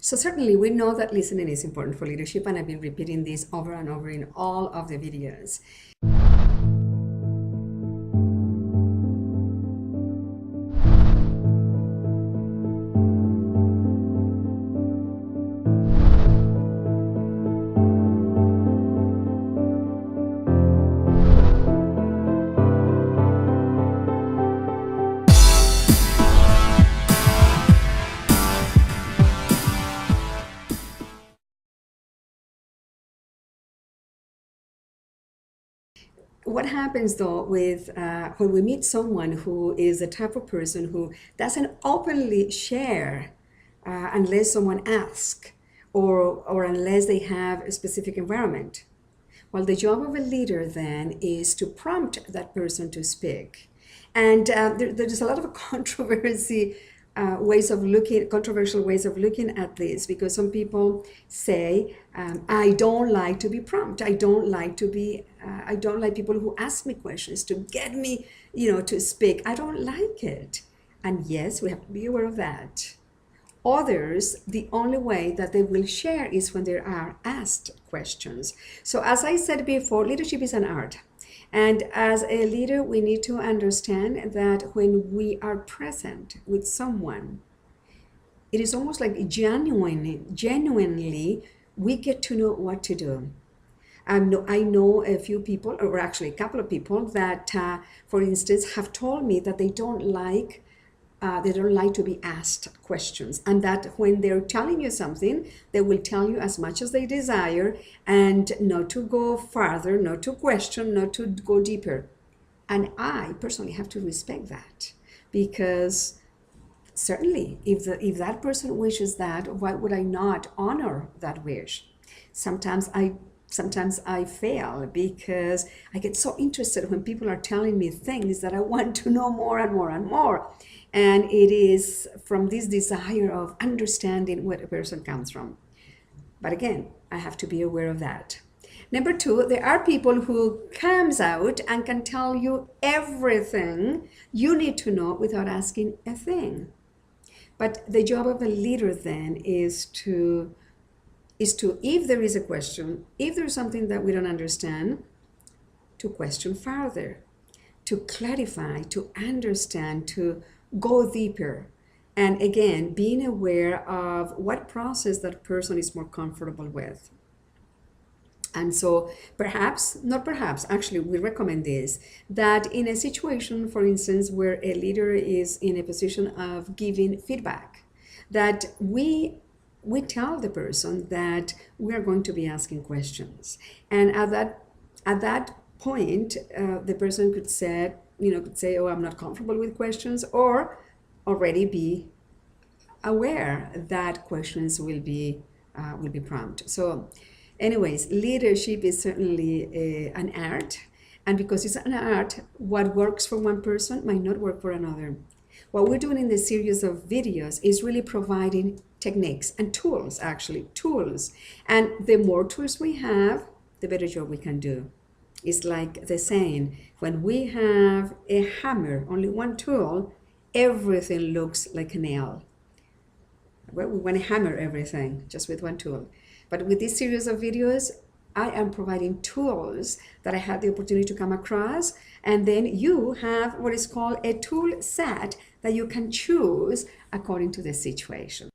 So certainly we know that listening is important for leadership, and I've been repeating this over and over in all of the videos. What happens though with when we meet someone who is the type of person who doesn't openly share unless someone asks, or unless they have a specific environment? Well, the job of a leader then is to prompt that person to speak. And there's a lot of controversy controversial ways of looking at this, because some people say, I don't like to be prompted. I don't like people who ask me questions to get me, to speak. I don't like it. And yes, we have to be aware of that. Others, the only way that they will share is when they are asked questions. So as I said before, leadership is an art. And as a leader, we need to understand that when we are present with someone, it is almost like genuinely, we get to know what to do. I know a few people, or actually a couple of people that, for instance, have told me that they don't like to be asked questions, and that when they're telling you something, they will tell you as much as they desire, and not to go farther, not to question, not to go deeper. And I personally have to respect that, because certainly if that person wishes that, why would I not honor that wish? Sometimes I fail because I get so interested when people are telling me things that I want to know more and more and more. And it is from this desire of understanding where a person comes from. But again, I have to be aware of that. Number two, there are people who comes out and can tell you everything you need to know without asking a thing. But the job of a leader then is to, if there is a question, if there's something that we don't understand, to question further, to clarify, to understand, to go deeper. And again, being aware of what process that person is more comfortable with. And so actually we recommend this, that in a situation, for instance, where a leader is in a position of giving feedback, that we tell the person that we are going to be asking questions. And at that point, the person could say, oh, I'm not comfortable with questions, or already be aware that questions will be prompted. So anyways, leadership is certainly an art. And because it's an art, what works for one person might not work for another. What we're doing in this series of videos is really providing techniques and tools, tools. And the more tools we have, the better job we can do. It's like the saying, when we have a hammer, only one tool, everything looks like a nail. Well, we want to hammer everything just with one tool. But with this series of videos, I am providing tools that I had the opportunity to come across, and then you have what is called a tool set that you can choose according to the situation.